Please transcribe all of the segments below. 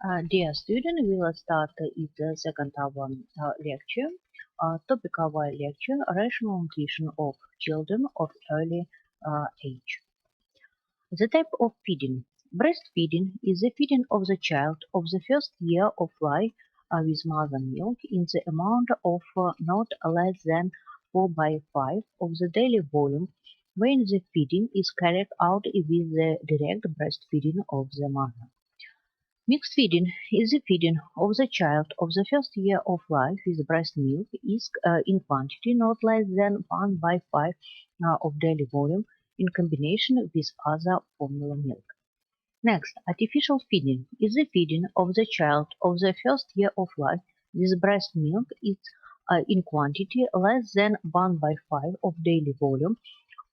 Dear student, we will start the second hour lecture. Topic of our lecture: rational nutrition of children of early age. The type of feeding. Breastfeeding is the feeding of the child of the first year of life with mother milk in the amount of not less than 4 by 5 of the daily volume when the feeding is carried out with the direct breastfeeding of the mother. Mixed feeding is the feeding of the child of the first year of life with breast milk is in quantity not less than 1 by 5 of daily volume in combination with other formula milk. Next, artificial feeding is the feeding of the child of the first year of life with breast milk is in quantity less than 1 by 5 of daily volume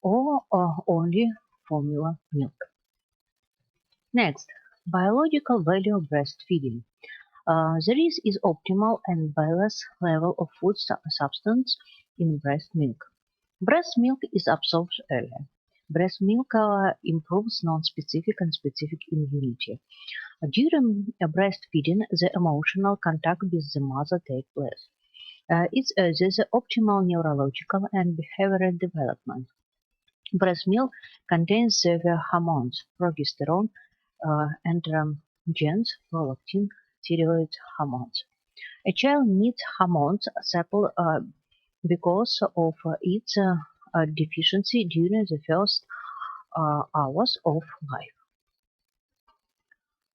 or only formula milk. Next, biological value of breastfeeding. The risk is optimal and balanced level of food substance in breast milk. Breast milk is absorbed earlier. Breast milk improves non-specific and specific immunity. During breastfeeding, the emotional contact with the mother takes place. It urges the optimal neurological and behavioral development. Breast milk contains several hormones: progesterone, androgens, prolactin, thyroid hormones. A child needs hormones supply because of its deficiency during the first hours of life.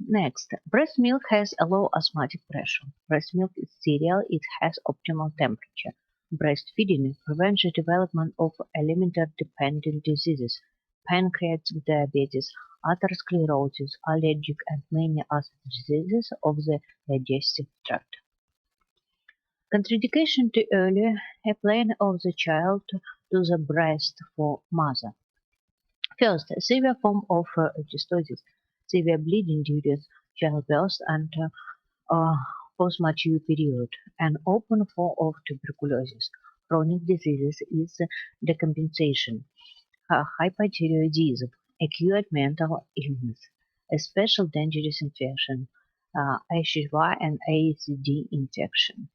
Next, breast milk has a low osmotic pressure. Breast milk is sterile, it has optimal temperature. Breastfeeding prevents the development of alimenter-dependent diseases, pancreatic diabetes, atherosclerosis, allergic, and many other diseases of the digestive tract. Contraindication to early applying of the child to the breast for mother. First, severe form of cystosis, severe bleeding during childbirth and postmature period, an open form of tuberculosis. Chronic diseases is decompensation, hyperthyroidism, acute mental illness, a special dangerous infection, HIV and ACD infection.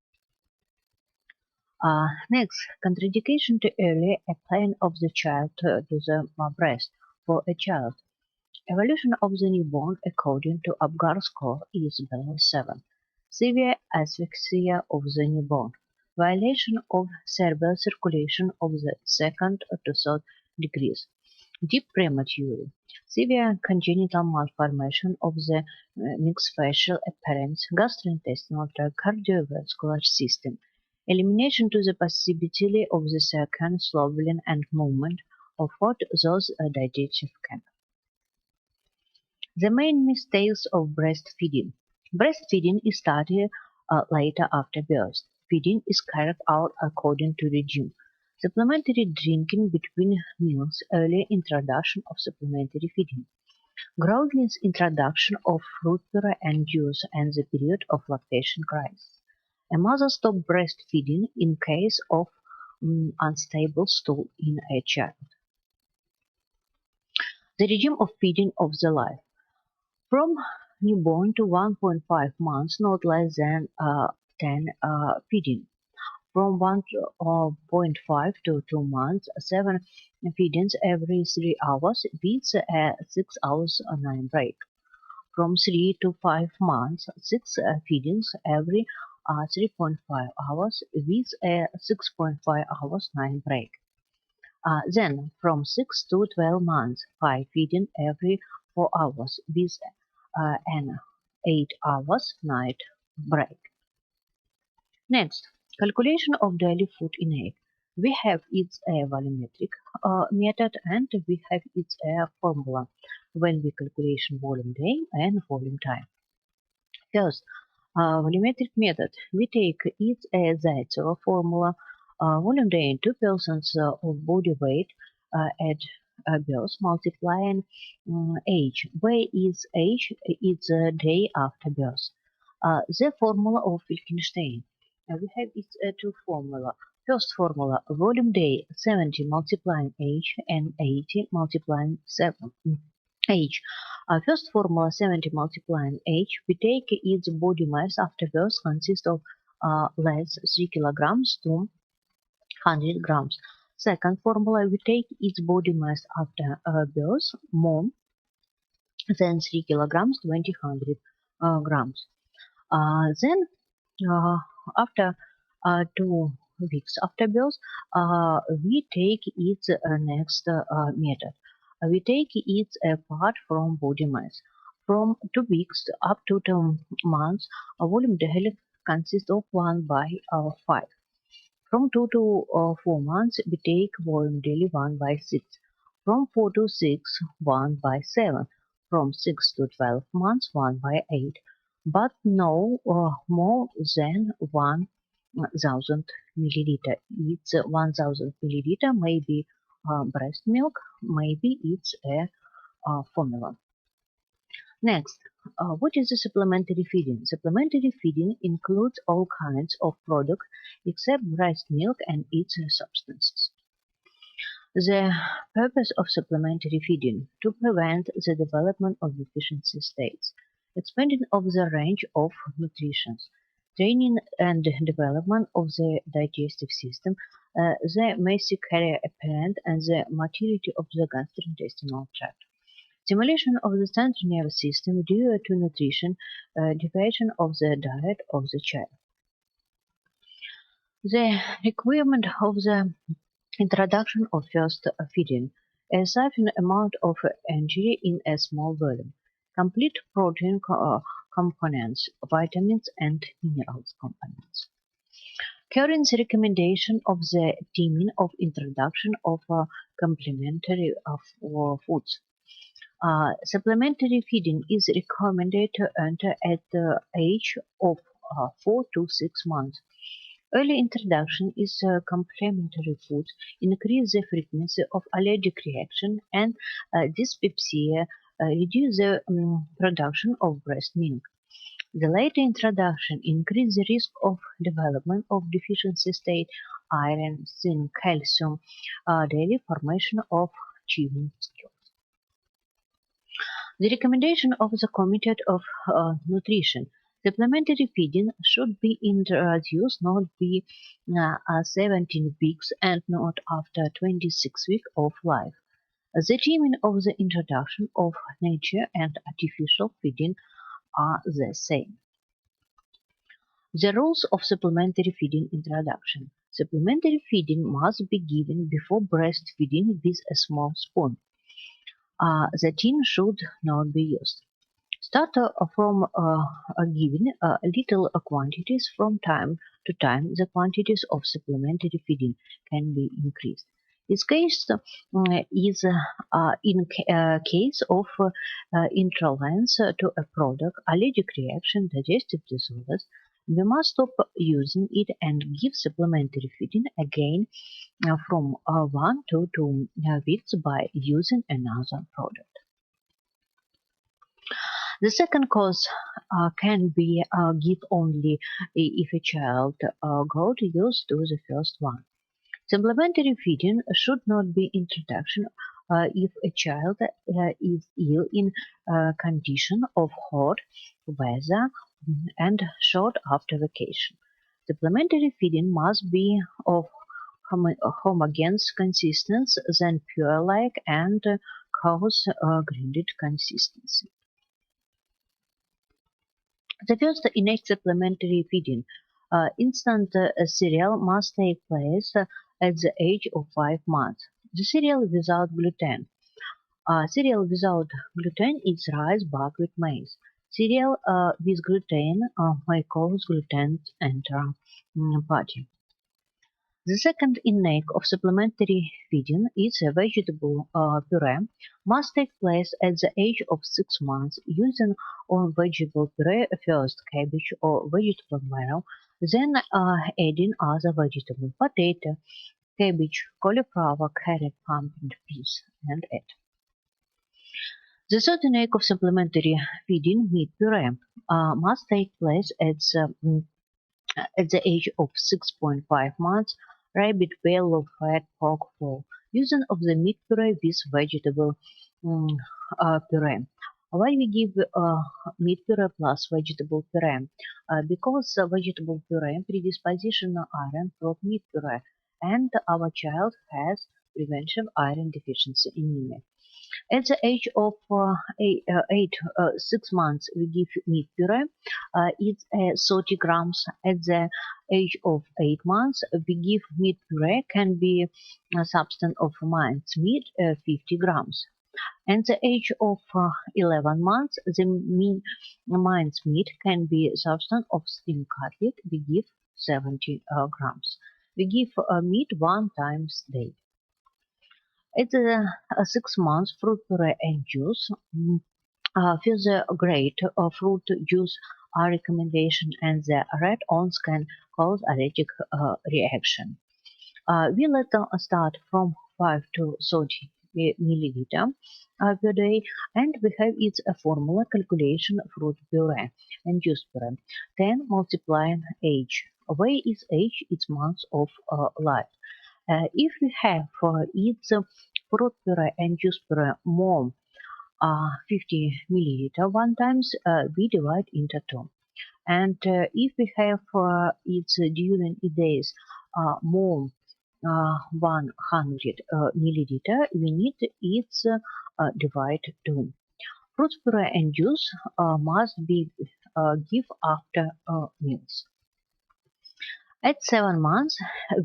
Next, contraindication to early applying of the child to the breast for a child. Evolution of the newborn according to Apgar score is below 7. Severe asphyxia of the newborn. Violation of cerebral circulation of the second to third degrees. Deep prematurity. Severe congenital malformation of the mixed facial appearance, gastrointestinal tract, cardiovascular system. Elimination to the possibility of the second swallowing and movement of what those digestive canal. The main mistakes of breastfeeding. Breastfeeding is started later after birth. Feeding is carried out according to regime. Supplementary drinking between meals, early introduction of supplementary feeding. Groundless introduction of fruit puree and juice and the period of lactation crisis. A mother stop breastfeeding in case of unstable stool in a child. The regime of feeding of the life. From newborn to 1.5 months, not less than 10 feeding. From 1.5 to 2 months, 7 feedings every 3 hours with a 6 hours 9 break. From 3 to 5 months, 6 feedings every 3.5 hours with a 6.5 hours 9 break. Then from 6 to 12 months, 5 feeding every 4 hours with an 8 hours night break. Next, calculation of daily food intake. We have its volumetric method and we have its formula when we calculation volume day and volume time. First, volumetric method. We take its Zaitsev formula, volume day in 2 persons of body weight at birth multiplying age. Where is age? It's a day after birth. The formula of Wittgenstein. We have its two formula. First formula, volume day 70 multiplying age and 80 multiplying 7. age. First formula 70 multiplying age. We take its body mass after birth consists of less 3 kilograms to 100 grams. Second formula, we take its body mass after birth more than 3 kilograms to 100 grams. Then after 2 weeks after birth, we take its next method. We take it apart from body mass. From 2 weeks up to 2 months, volume daily consists of 1 by 5. From 2 to 4 months, we take volume daily 1 by 6. From 4 to 6, 1 by 7. From 6 to 12 months, 1 by 8. But no more than 1,000 milliliter. It's 1,000 milliliter, maybe breast milk, maybe it's a formula. Next, what is the supplementary feeding? Supplementary feeding includes all kinds of products except breast milk and its substances. The purpose of supplementary feeding to prevent the development of deficiency states, expanding of the range of nutrition, training and development of the digestive system, the basic carrier apparent, and the motility of the gastrointestinal tract. Stimulation of the central nervous system due to nutrition, deviation of the diet of the child. The requirement of the introduction of first feeding, a sufficient amount of energy in a small volume, complete protein components, vitamins and minerals components. Current recommendation of the timing of introduction of complementary foods. Supplementary feeding is recommended to enter at the age of 4 to 6 months. Early introduction is complementary foods increase the frequency of allergic reaction and dyspepsia, reduce the production of breast milk. The later introduction increase the risk of development of deficiency state, iron, zinc, calcium, daily formation of chewing skills. The recommendation of the Committee of Nutrition. Supplementary feeding should be introduced not be 17 weeks and not after 26 weeks of life. The timing of the introduction of nature and artificial feeding are the same. The rules of supplementary feeding introduction. Supplementary feeding must be given before breastfeeding with a small spoon. The tin should not be used. Start from giving little quantities from time to time. The quantities of supplementary feeding can be increased. This case is in case of intolerance to a product, allergic reaction, digestive disorders. We must stop using it and give supplementary feeding again from 1 to 2 weeks by using another product. The second cause can be give only if a child got used to the first one. Supplementary feeding should not be introduction if a child is ill in condition of hot weather and short after vacation. Supplementary feeding must be of homogeneous consistency than pure-like and coarse-grained consistency. The first innate supplementary feeding. Instant cereal must take place at the age of 5 months. The cereal without gluten. Cereal without gluten is rice, buckwheat, maize. Cereal with gluten may cause gluten enter body. The second intake of supplementary feeding is a vegetable puree must take place at the age of 6 months using on vegetable puree first cabbage or vegetable marrow, then adding other vegetables, potato, cabbage, cauliflower, carrot, pumpkin, peas, and egg. The third intake of supplementary feeding meat puree must take place at the age of 6.5 months, rabbit, whale, fat, pork, fowl, using of the meat puree with vegetable mm, puree. Why we give meat puree plus vegetable puree? Because vegetable puree predisposition iron from meat puree, and our child has prevention iron deficiency anemia. At the age of 6 months, we give meat puree. It's 30 grams. At the age of 8 months, we give meat puree. Can be a substance of minced meat, 50 grams. At the age of 11 months, the minced meat can be a substance of steamed cutlet. We give 70 grams. We give meat one time a day. At 6 months, fruit puree and juice. For the great fruit juice are recommendation, and the red ones can cause allergic reaction. We let start from 5 to 30 milliliter per day, and we have its a formula calculation fruit puree and juice puree. 10 multiplying age. Where is age? It's months of life. If we have its fruit puree and juice puree more 50 milliliter one times, we divide into two. And if we have its during the days more 100 milliliter, we need its divide two. Fruit puree and juice must be give after meals. At 7 months,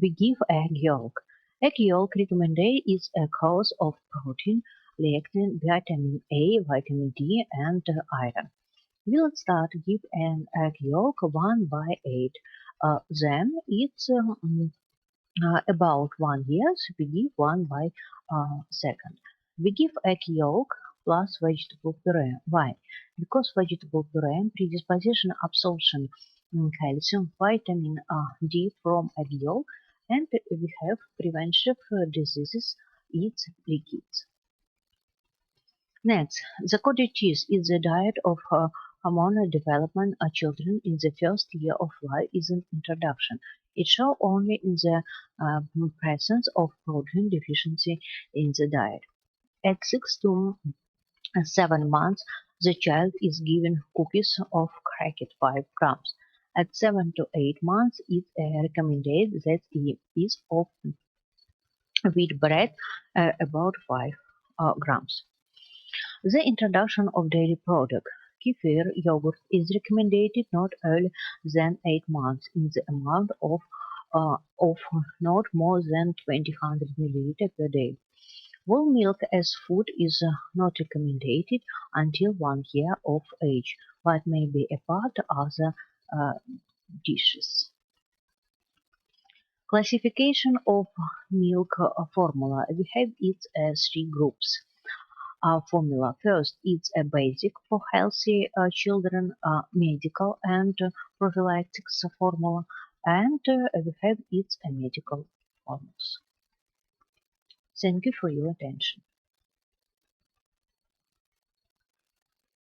we give egg yolk. Egg yolk recommended is a cause of protein, lectin, vitamin A, vitamin D, and iron. We'll start give an egg yolk 1/8. Then it's about 1 year. We give 1/2. We give egg yolk plus vegetable puree. Why? Because vegetable puree predisposition absorption calcium, vitamin D from egg yolk, and we have preventive diseases. It's liquids. Next, the cottage cheese is the diet of hormonal development children in the first year of life is an introduction. It shows only in the presence of protein deficiency in the diet. At 6 to 7 months, the child is given cookies of cracked 5 grams. At 7 to 8 months, it recommended that a piece of wheat bread about 5 grams. The introduction of dairy product. Kefir yogurt is recommended not earlier than 8 months in the amount of not more than 200 milliliter per day. Whole milk as food is not recommended until 1 year of age, but may be a part of other dishes. Classification of milk formula. We have it as 3 groups. Formula. First, it's a basic for healthy children, medical and prophylactics formula, and we have its medical formulas. Thank you for your attention.